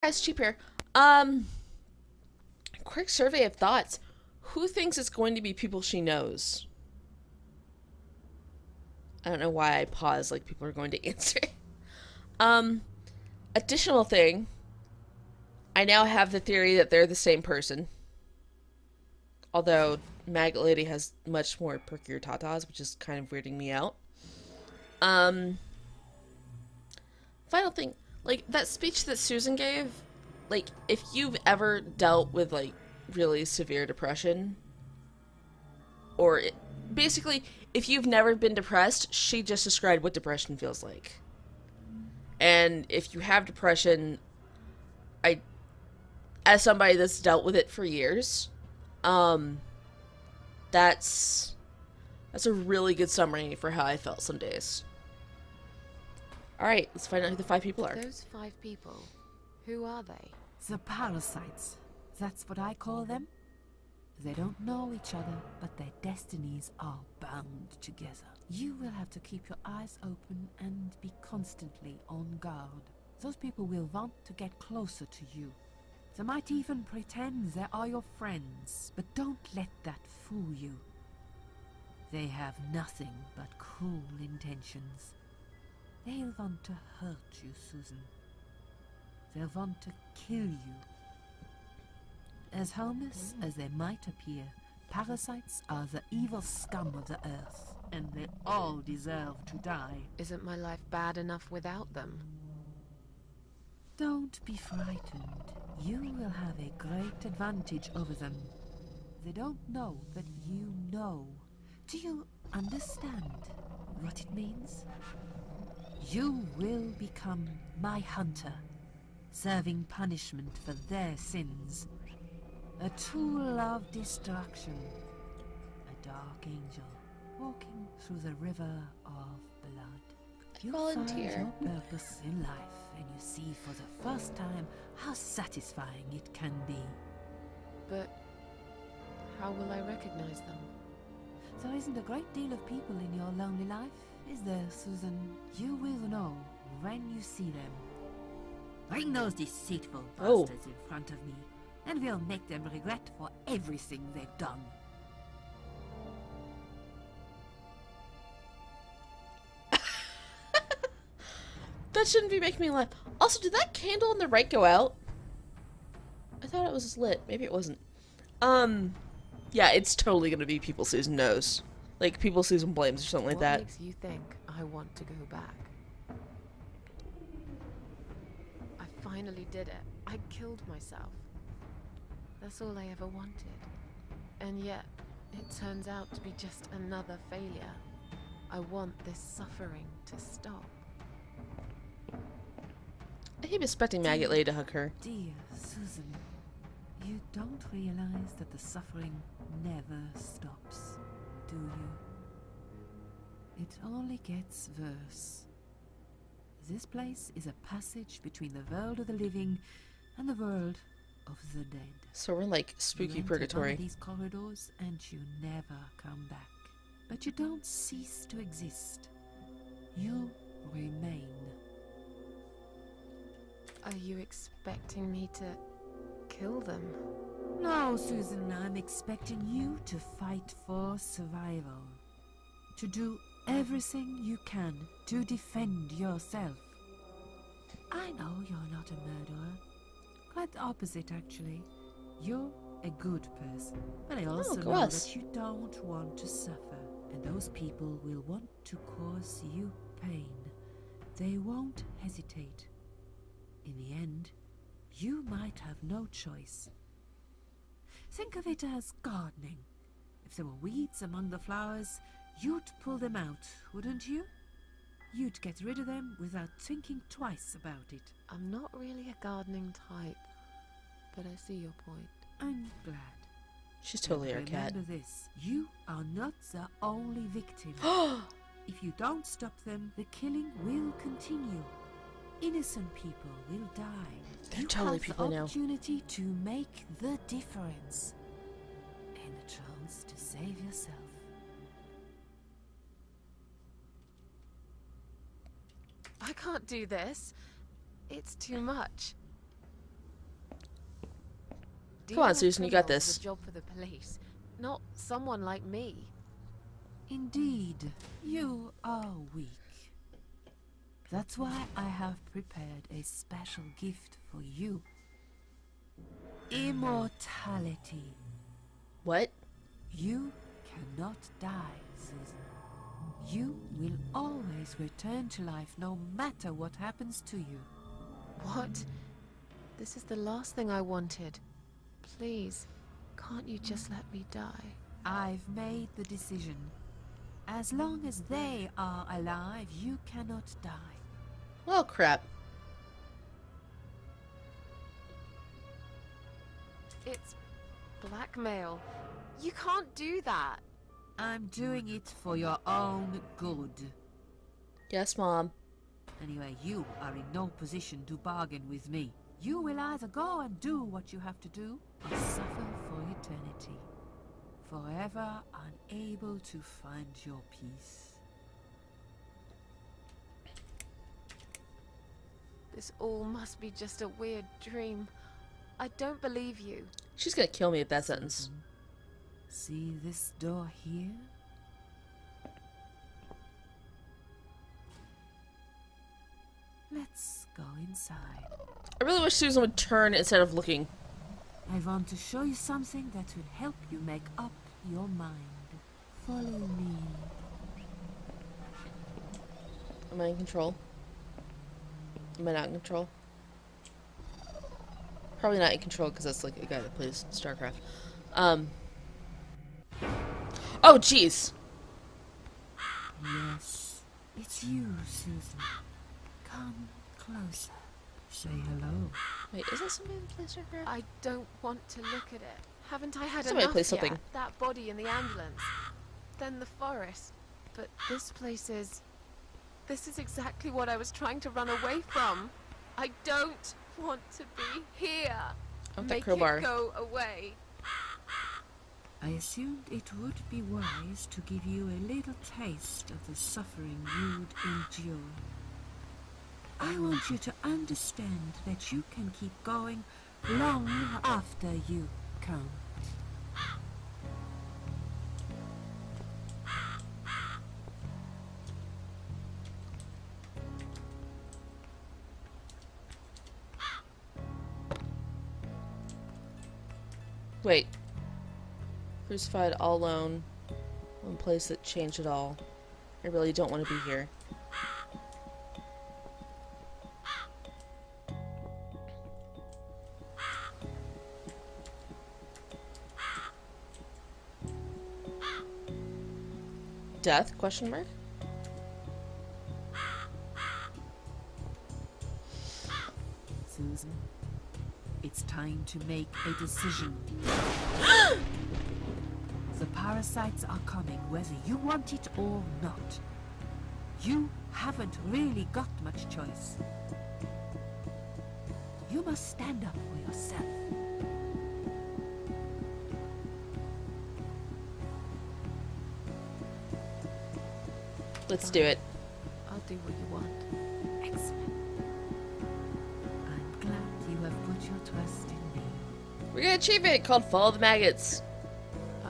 Guys, cheap here. Quick survey of thoughts. Who thinks it's going to be people she knows? I don't know why I paused like people are going to answer. Um, Additional thing. I now have the theory that they're the same person. Although Maggot Lady has much more perkier tatas, which is kind of weirding me out. Um, Final thing. Like, that speech that Susan gave, like, if you've ever dealt with, like, really severe depression, or basically, if you've never been depressed, she just described what depression feels like. And if you have depression, I, as somebody that's dealt with it for years, um, that's that's a really good summary for how I felt some days. All right, let's find out who the five people are. Those 5 people, who are they? The parasites. That's what I call them. They don't know each other, but their destinies are bound together. You will have to keep your eyes open and be constantly on guard. Those people will want to get closer to you. They might even pretend they are your friends, but don't let that fool you. They have nothing but cruel intentions. They'll want to hurt you, Susan. They'll want to kill you. As harmless as they might appear, parasites are the evil scum of the earth, and they all deserve to die. Isn't my life bad enough without them? Don't be frightened. You will have a great advantage over them. They don't know that you know. Do you understand what it means? You will become my hunter, serving punishment for their sins. A tool of destruction. A dark angel walking through the river of blood. You volunteer. find your purpose in life, and you see for the first time how satisfying it can be. But how will I recognize them? There isn't a great deal of people in your lonely life, is there, Susan? You will know when you see them. Bring those deceitful bastards in front of me, and we'll make them regret for everything they've done. That shouldn't be making me laugh. Also, did that candle on the right go out? I thought it was lit. Maybe it wasn't. Yeah, it's totally gonna be people Susan knows. Like, people Susan blames or something like that. What makes you think I want to go back? I finally did it. I killed myself. That's all I ever wanted. And yet, it turns out to be just another failure. I want this suffering to stop. I keep expecting Maggot Lady to hug her. Dear Susan, you don't realize that the suffering never stops, do you? It only gets worse. This place is a passage between the world of the living and the world of the dead. So we're in, like, spooky You enter purgatory. one of these corridors and you never come back. But you don't cease to exist. You remain. Are you expecting me to kill them? No, Susan, I'm expecting you to fight for survival. To do everything you can to defend yourself. I know you're not a murderer. Quite the opposite, actually. You're a good person. But I also go know us. that you don't want to suffer. And those people will want to cause you pain. They won't hesitate. In the end, you might have no choice. Think of it as gardening. If there were weeds among the flowers, you'd pull them out, wouldn't you? You'd get rid of them without thinking twice about it. I'm not really a gardening type, but I see your point. I'm glad. She's totally our But cat. remember this, you are not the only victim. If you don't stop them, the killing will continue. Innocent people will die. They're You totally have people I the know. opportunity to make the difference. And a chance to save yourself. I can't do this. It's too much. Come on, with Susan, you got criminals is this. a job for the police, not someone like me. Indeed, you are weak. That's why I have prepared a special gift for you. Immortality. What? You cannot die, Susan. You will always return to life no matter what happens to you. What? This is the last thing I wanted. Please, can't you just let me die? I've made the decision. As long as they are alive, you cannot die. Oh, crap. It's blackmail. You can't do that. I'm doing it for your own good. Yes, Mom. Anyway, you are in no position to bargain with me. You will either go and do what you have to do, or suffer for eternity. Forever unable to find your peace. This all must be just a weird dream. I don't believe you. She's gonna kill me with that sentence. See this door here? Let's go inside. I really wish Susan would turn instead of looking. I want to show you something that will help you make up your mind. Follow me. Am I in control? Am I not in control? Probably not in control because that's like a guy that plays StarCraft. Oh, jeez. Yes, it's you, Susan. Come closer. Say hello. Wait, is that somebody that plays StarCraft? I don't want to look at it. Haven't I had Somebody enough play something. yet? That body in the ambulance. Then the forest. But this place is... This is exactly what I was trying to run away from. I don't want to be here. I want that Make crowbar. it go away. I assumed it would be wise to give you a little taste of the suffering you'd endure. I want you to understand that you can keep going long after you come. Wait. Crucified all alone. One place that changed it all. I really don't want to be here. Death? Question mark? Susan, it's time to make a decision. The parasites are coming, whether you want it or not. You haven't really got much choice. You must stand up for yourself. Let's do it. I'll do what you want. Excellent. I'm glad you have put your trust in me. We're gonna achieve it called Follow the Maggots. I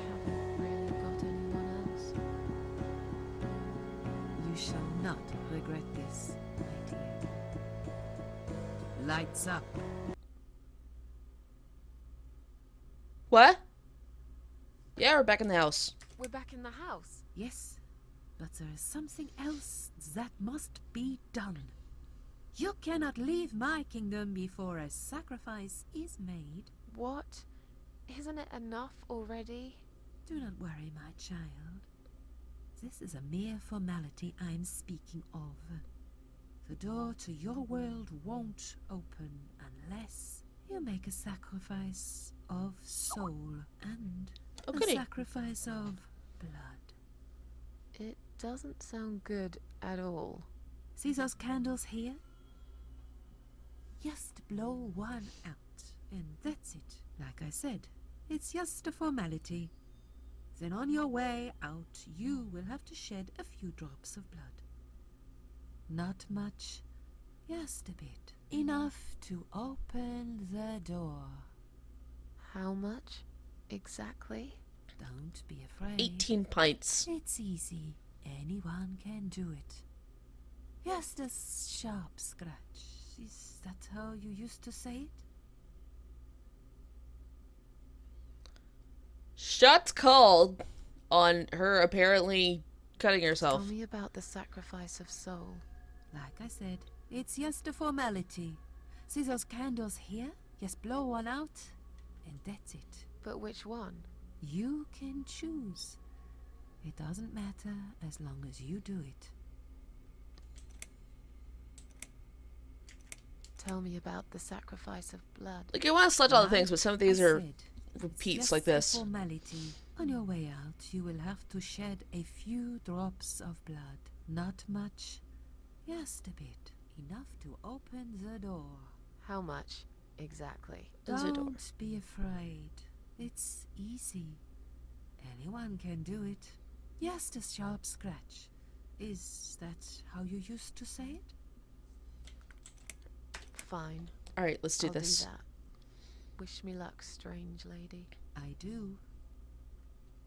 haven't really got anyone else. You shall not regret this, my dear. Lights up. What? Yeah, we're back in the house. We're back in the house. Yes, but there is something else that must be done. You cannot leave my kingdom before a sacrifice is made. What? Isn't it enough already? Do not worry, my child. This is a mere formality I'm speaking of. The door to your world won't open unless you make a sacrifice of soul and Oh, a goody. sacrifice of blood. It doesn't sound good at all. See those candles here? Just blow one out, and that's it. Like I said, it's just a formality. Then on your way out, you will have to shed a few drops of blood. Not much, just a bit. Enough to open the door. How much exactly? Don't be afraid. 18 pints. It's easy. Anyone can do it. Just a sharp scratch. Is that how you used to say it? Shots called on her apparently cutting herself. Tell me about the sacrifice of soul. Like I said, it's just a formality. See those candles here? Just blow one out, and that's it. But which one? You can choose. It doesn't matter as long as you do it. Tell me about the sacrifice of blood. Like, I want to select all the things, but some of these I are said, repeats just like a this. formality. On your way out, you will have to shed a few drops of blood. Not much, just a bit. Enough to open the door. How much exactly? There's a door. Don't be afraid. It's easy. Anyone can do it. Just a sharp scratch. Is that how you used to say it? Fine. Alright, let's do I'll this. do that. Wish me luck, strange lady. I do.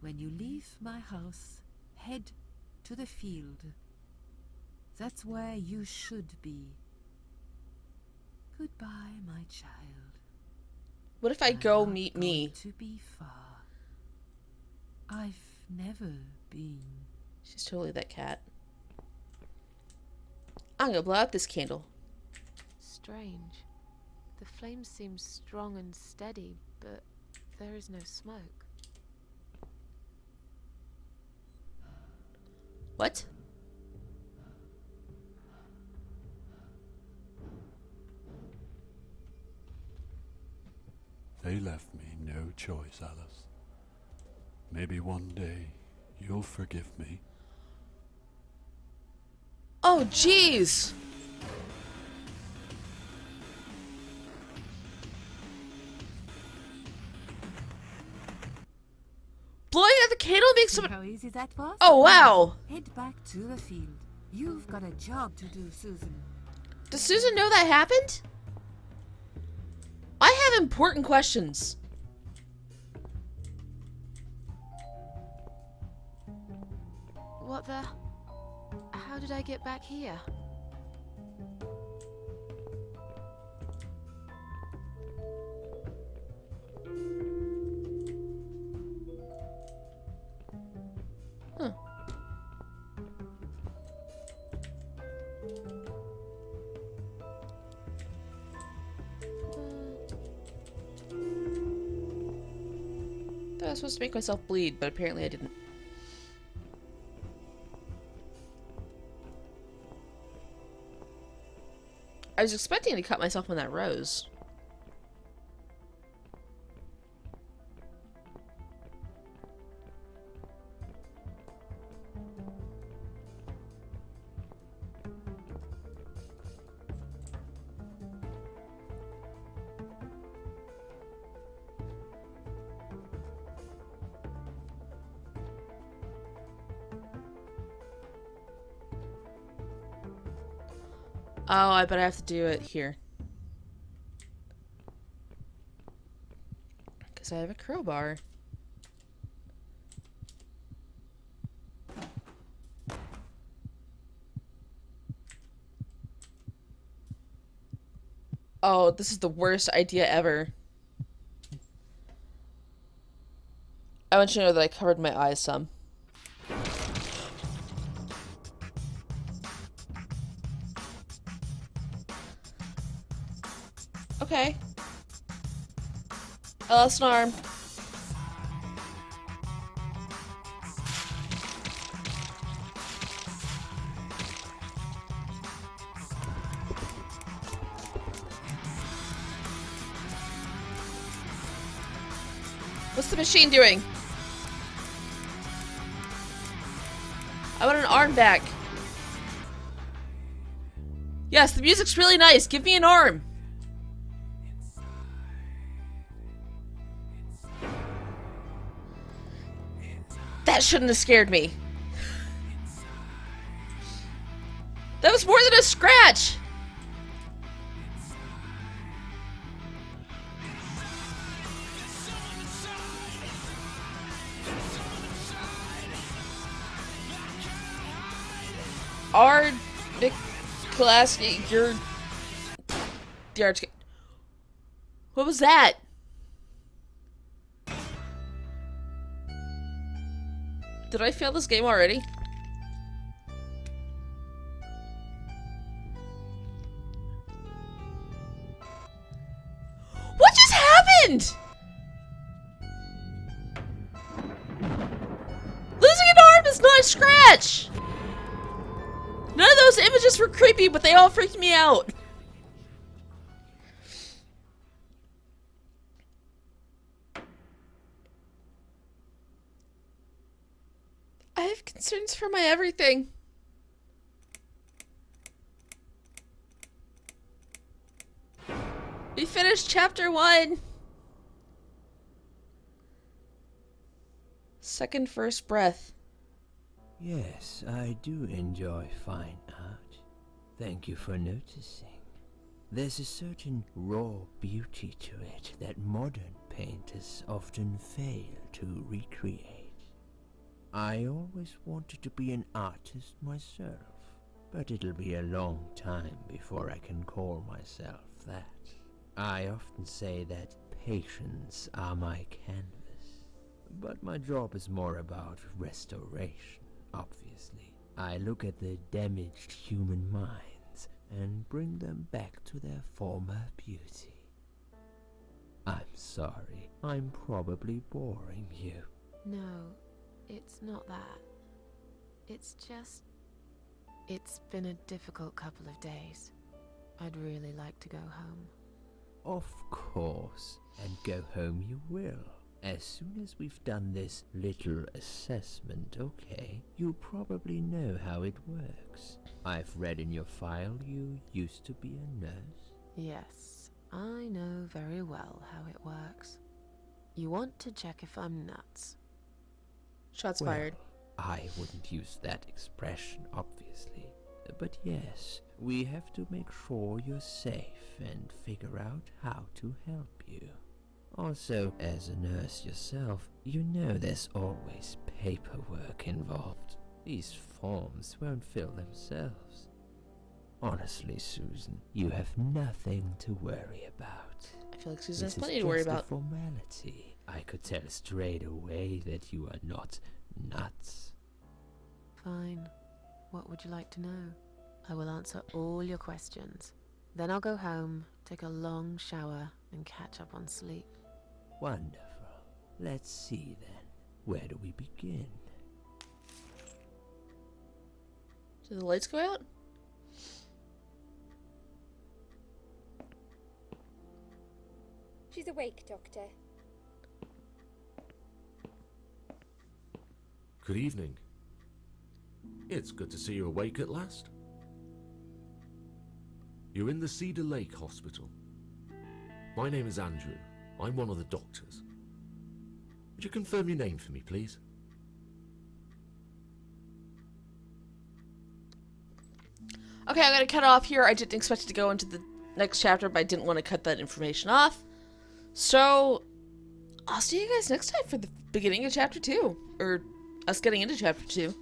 When you leave my house, head to the field. That's where you should be. Goodbye, my child. What if I I'm go not meet going me? to be far. I've never been. She's totally that cat. I'm gonna blow out this candle. Strange. The flame seems strong and steady, but there is no smoke. What? They left me no choice, Alice. Maybe one day you'll forgive me. Oh, jeez! Blowing out the candle makes See someone. how easy that was? Oh, wow! Head back to the field. You've got a job to do, Susan. Does Susan know that happened? I have important questions. What the? How did I get back here? Huh. Thought I was supposed to make myself bleed, but apparently I didn't. I was expecting to cut myself on that rose. Oh, I bet I have to do it here. Because I have a crowbar. Oh, this is the worst idea ever. I want you to know that I covered my eyes some. Okay. I lost an arm. What's the machine doing? I want an arm back. Yes, the music's really nice. Give me an arm. That shouldn't have scared me. That was more than a scratch. R. Nikolaski, you're the arch. What was that? Did I fail this game already? What just happened? Losing an arm is not a scratch! None of those images were creepy, but they all freaked me out. I have concerns for my everything. We finished chapter 1. Second first breath. Yes, I do enjoy fine art. Thank you for noticing. There's a certain raw beauty to it that modern painters often fail to recreate. I always wanted to be an artist myself, but it'll be a long time before I can call myself that. I often say that patients are my canvas, but my job is more about restoration, obviously. I look at the damaged human minds and bring them back to their former beauty. I'm sorry, I'm probably boring you. No, it's not that. It's just... It's been a difficult couple of days. I'd really like to go home. Of course, and go home you will. As soon as we've done this little assessment, okay, you'll probably know how it works. I've read in your file you used to be a nurse. Yes, I know very well how it works. You want to check if I'm nuts. Shots Well, fired. I wouldn't use that expression, obviously. But yes, we have to make sure you're safe and figure out how to help you. Also, as a nurse yourself, you know there's always paperwork involved. These forms won't fill themselves. Honestly, Susan, you have nothing to worry about. I feel like Susan has This is plenty to worry just a about. formality. I could tell straight away that you are not nuts. Fine. What would you like to know? I will answer all your questions. Then I'll go home, take a long shower, and catch up on sleep. Wonderful. Let's see then. Where do we begin? Did the lights go out? She's awake, Doctor. Good evening. It's good to see you awake at last. You're in the Cedar Lake Hospital. My name is Andrew. I'm one of the doctors. Would you confirm your name for me, please? Okay, I'm gonna cut it off here. I didn't expect it to go into the next chapter, but I didn't want to cut that information off. So, I'll see you guys next time for the beginning of chapter 2. Or us getting into chapter 2.